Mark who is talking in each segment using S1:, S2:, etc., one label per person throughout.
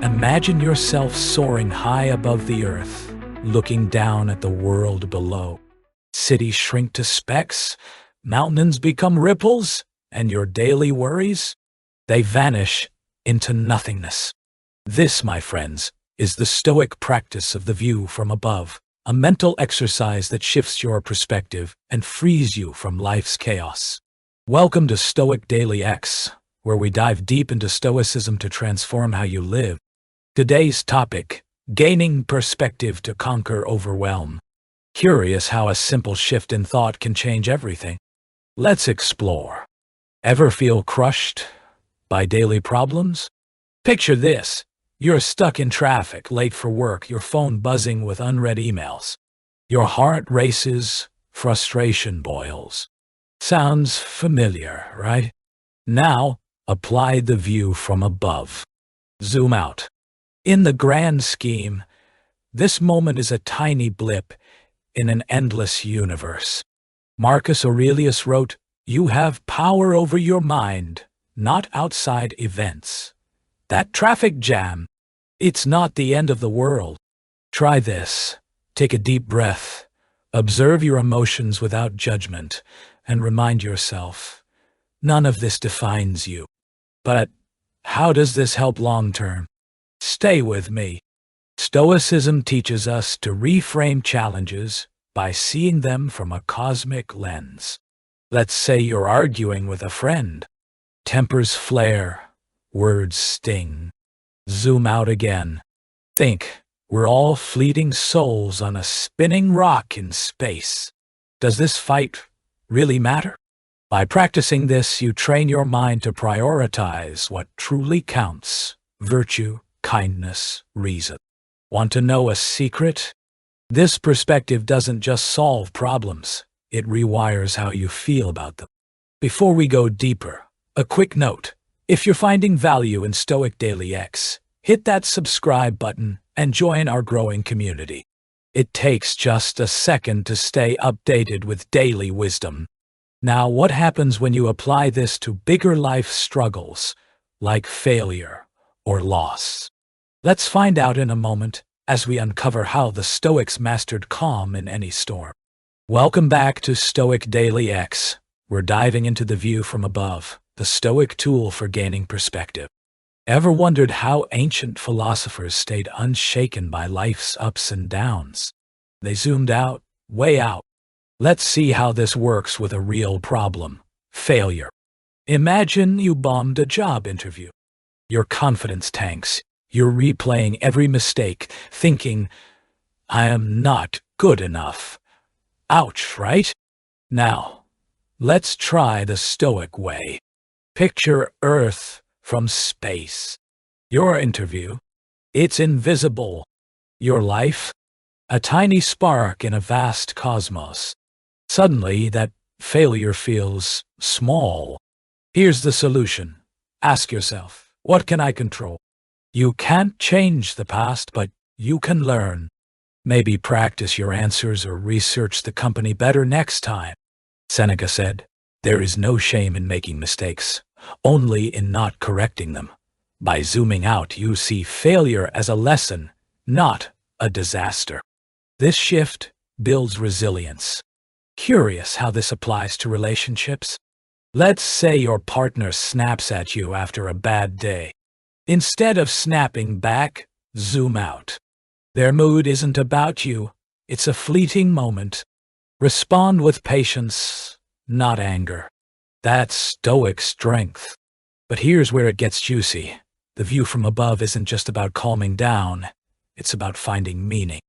S1: Imagine yourself soaring high above the earth, looking down at the world below. Cities shrink to specks, mountains become ripples, and your daily worries, they vanish into nothingness. This, my friends, is the Stoic practice of the view from above, a mental exercise that shifts your perspective and frees you from life's chaos. Welcome to Stoic Daily X, where we dive deep into Stoicism to transform how you live. Today's topic: gaining perspective to conquer overwhelm. Curious how a simple shift in thought can change everything? Let's explore. Ever feel crushed by daily problems? Picture this. You're stuck in traffic, late for work, your phone buzzing with unread emails. Your heart races, frustration boils. Sounds familiar, right? Now, apply the view from above. Zoom out. In the grand scheme, this moment is a tiny blip in an endless universe. Marcus Aurelius wrote, "You have power over your mind, not outside events." That traffic jam, it's not the end of the world. Try this. Take a deep breath, observe your emotions without judgment, and remind yourself, none of this defines you. But how does this help long-term? Stay with me. Stoicism teaches us to reframe challenges by seeing them from a cosmic lens. Let's say you're arguing with a friend. Tempers flare, words sting. Zoom out again. Think, we're all fleeting souls on a spinning rock in space. Does this fight really matter? By practicing this, you train your mind to prioritize what truly counts: virtue, kindness, reason. Want to know a secret? This perspective doesn't just solve problems, it rewires how you feel about them. Before we go deeper, a quick note. If you're finding value in Stoic Daily X, hit that subscribe button and join our growing community. It takes just a second to stay updated with daily wisdom. Now, what happens when you apply this to bigger life struggles, like failure or loss? Let's find out in a moment as we uncover how the Stoics mastered calm in any storm. Welcome back to Stoic Daily X. We're diving into the view from above, the Stoic tool for gaining perspective. Ever wondered how ancient philosophers stayed unshaken by life's ups and downs? They zoomed out, way out. Let's see how this works with a real problem: failure. Imagine you bombed a job interview. Your confidence tanks. You're replaying every mistake, thinking, "I am not good enough." Ouch, right? Now, let's try the Stoic way. Picture Earth from space. Your interview, it's invisible. Your life, a tiny spark in a vast cosmos. Suddenly, that failure feels small. Here's the solution. Ask yourself, what can I control? You can't change the past, but you can learn. Maybe practice your answers or research the company better next time. Seneca said, "There is no shame in making mistakes, only in not correcting them." By zooming out, you see failure as a lesson, not a disaster. This shift builds resilience. Curious how this applies to relationships? Let's say your partner snaps at you after a bad day. Instead of snapping back, zoom out. Their mood isn't about you, it's a fleeting moment. Respond with patience, not anger. That's Stoic strength. But here's where it gets juicy. The view from above isn't just about calming down, it's about finding meaning.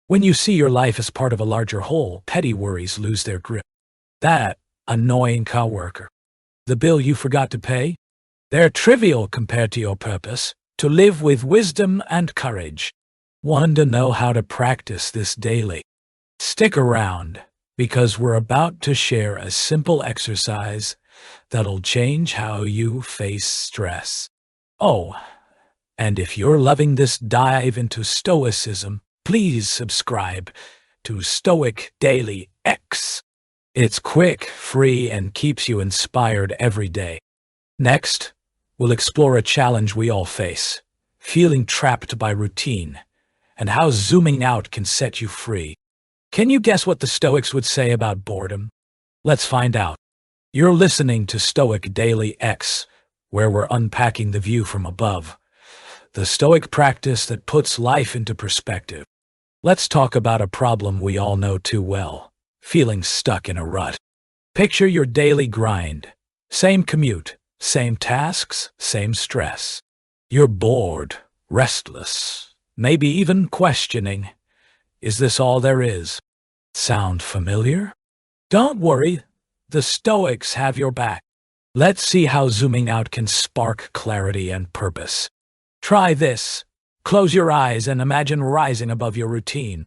S1: When you see your life as part of a larger whole, petty worries lose their grip. That annoying coworker, the bill you forgot to pay, they're trivial compared to your purpose, to live with wisdom and courage. Want to know how to practice this daily? Stick around, because we're about to share a simple exercise that'll change how you face stress. Oh, and if you're loving this dive into Stoicism, please subscribe to Stoic Daily X. It's quick, free, and keeps you inspired every day. Next, we'll explore a challenge we all face: feeling trapped by routine, and how zooming out can set you free. Can you guess what the Stoics would say about boredom? Let's find out. You're listening to Stoic Daily X, where we're unpacking the view from above, the Stoic practice that puts life into perspective. Let's talk about a problem we all know too well, feeling stuck in a rut. Picture your daily grind. Same commute, same tasks, same stress. You're bored, restless, maybe even questioning, is this all there is? Sound familiar? Don't worry, the Stoics have your back. Let's see how zooming out can spark clarity and purpose. Try this. Close your eyes and imagine rising above your routine.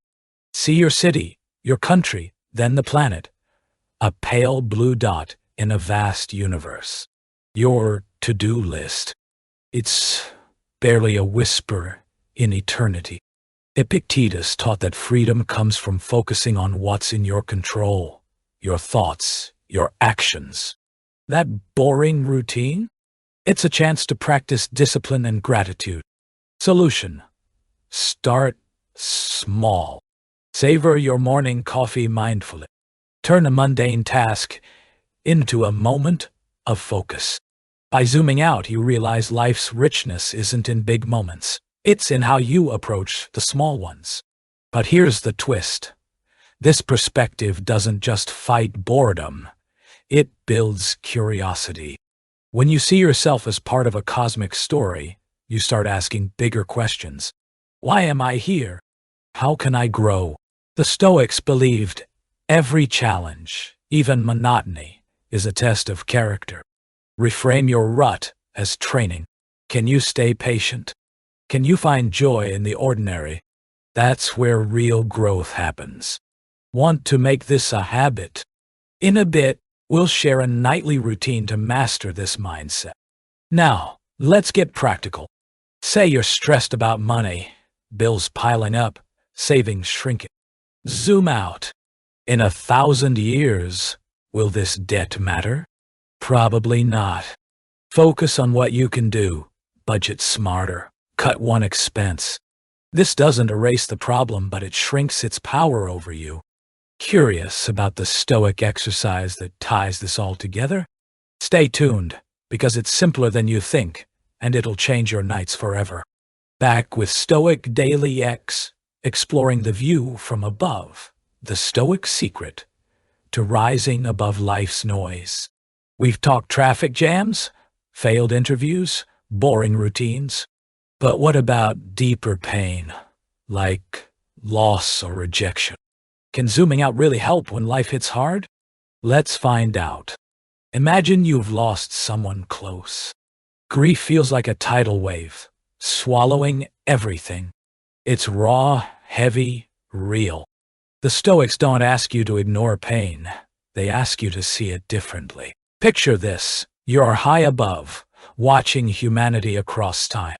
S1: See your city, your country, then the planet. A pale blue dot in a vast universe. Your to-do list. It's barely a whisper in eternity. Epictetus taught that freedom comes from focusing on what's in your control, your thoughts, your actions. That boring routine? It's a chance to practice discipline and gratitude. Solution: start small. Savor your morning coffee mindfully. Turn a mundane task into a moment of focus. By zooming out, you realize life's richness isn't in big moments. It's in how you approach the small ones. But here's the twist. This perspective doesn't just fight boredom. It builds curiosity. When you see yourself as part of a cosmic story, you start asking bigger questions. Why am I here? How can I grow? The Stoics believed every challenge, even monotony, is a test of character. Reframe your rut as training. Can you stay patient? Can you find joy in the ordinary? That's where real growth happens. Want to make this a habit? In a bit, we'll share a nightly routine to master this mindset. Now, let's get practical. Say you're stressed about money, bills piling up, savings shrinking. Zoom out. In 1,000 years, will this debt matter? Probably not. Focus on what you can do. Budget smarter. Cut one expense. This doesn't erase the problem, but it shrinks its power over you. Curious about the Stoic exercise that ties this all together? Stay tuned, because it's simpler than you think, and it'll change your nights forever. Back with Stoic Daily X, exploring the view from above, the Stoic secret to rising above life's noise. We've talked traffic jams, failed interviews, boring routines. But what about deeper pain, like loss or rejection? Can zooming out really help when life hits hard? Let's find out. Imagine you've lost someone close. Grief feels like a tidal wave, swallowing everything. It's raw, heavy, real. The Stoics don't ask you to ignore pain. They ask you to see it differently. Picture this. You're high above, watching humanity across time.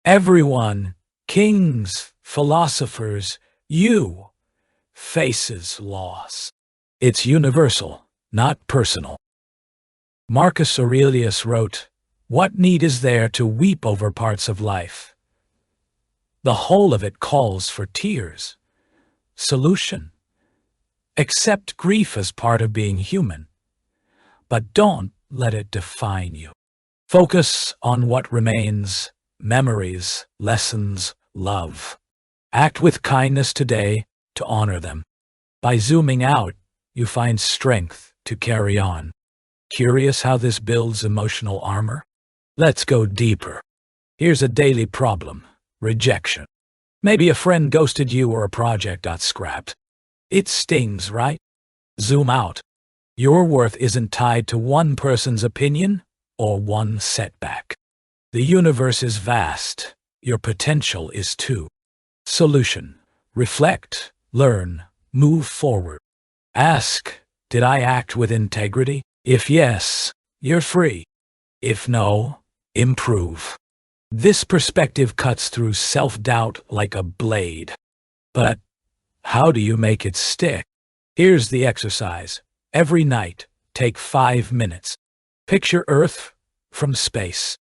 S1: Everyone, kings, philosophers, you, faces loss. It's universal, not personal. Marcus Aurelius wrote, "What need is there to weep over parts of life? The whole of it calls for tears." Solution: accept grief as part of being human, but don't let it define you. Focus on what remains: memories, lessons, love. Act with kindness today to honor them. By zooming out, you find strength to carry on. Curious how this builds emotional armor? Let's go deeper. Here's a daily problem: rejection. Maybe a friend ghosted you or a project got scrapped. It stings, right? Zoom out. Your worth isn't tied to one person's opinion or one setback. The universe is vast. Your potential is too. Solution: reflect, learn, move forward. Ask, did I act with integrity? If yes, you're free. If no, improve. This perspective cuts through self-doubt like a blade. But how do you make it stick? Here's the exercise. Every night, take 5 minutes. Picture Earth from space.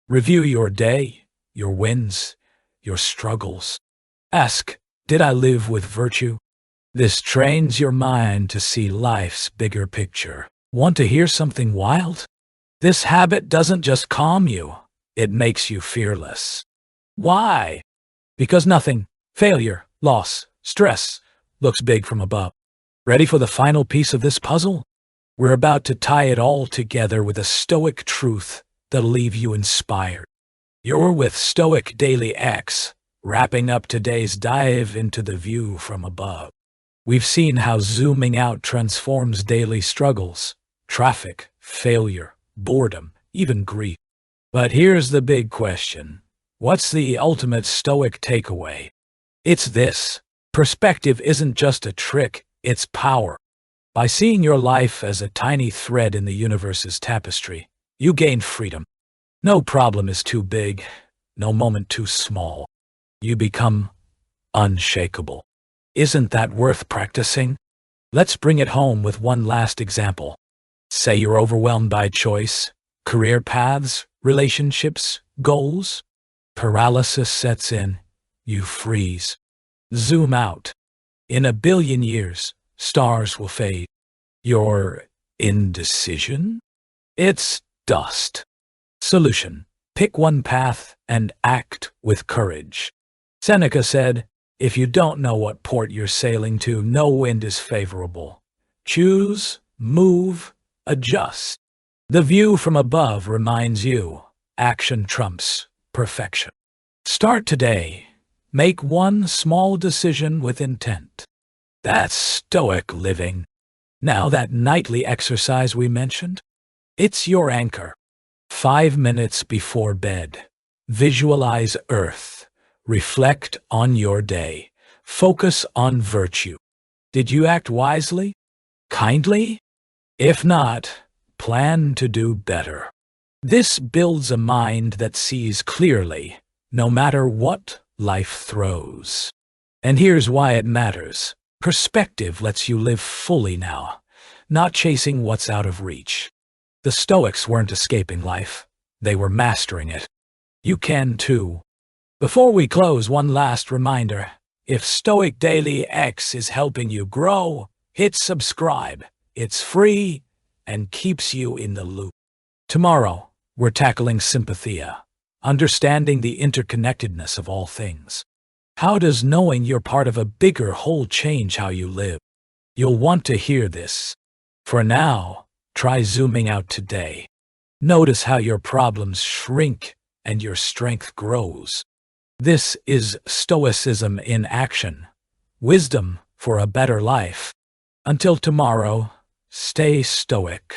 S1: Review your day, your wins, your struggles. Ask, did I live with virtue? This trains your mind to see life's bigger picture. Want to hear something wild? This habit doesn't just calm you, it makes you fearless. Why? Because nothing, failure, loss, stress, looks big from above. Ready for the final piece of this puzzle? We're about to tie it all together with a Stoic truth that'll leave you inspired. You're with STOIC Daily X, wrapping up today's dive into the view from above. We've seen how zooming out transforms daily struggles, traffic, failure, boredom, even grief. But here's the big question. What's the ultimate Stoic takeaway? It's this. Perspective isn't just a trick, it's power. By seeing your life as a tiny thread in the universe's tapestry, you gain freedom. No problem is too big, no moment too small. You become unshakable. Isn't that worth practicing? Let's bring it home with one last example. Say you're overwhelmed by choice, career paths, relationships, goals. Paralysis sets in. You freeze. Zoom out. In 1 billion years, stars will fade. Your indecision? It's dust. Solution. Pick one path and act with courage. Seneca said, if you don't know what port you're sailing to, no wind is favorable. Choose, move, adjust. The view from above reminds you, action trumps perfection. Start today. Make one small decision with intent. That's Stoic living. Now that nightly exercise we mentioned, it's your anchor. 5 minutes before bed. Visualize Earth. Reflect on your day. Focus on virtue. Did you act wisely? Kindly? If not, plan to do better. This builds a mind that sees clearly, no matter what life throws. And here's why it matters. Perspective lets you live fully now, not chasing what's out of reach. The Stoics weren't escaping life. They were mastering it. You can too. Before we close, one last reminder. If STOIC Daily X is helping you grow, hit subscribe. It's free and keeps you in the loop. Tomorrow, we're tackling Sympatheia, understanding the interconnectedness of all things. How does knowing you're part of a bigger whole change how you live? You'll want to hear this. For now, try zooming out today. Notice how your problems shrink and your strength grows. This is Stoicism in action. Wisdom for a better life. Until tomorrow, stay stoic.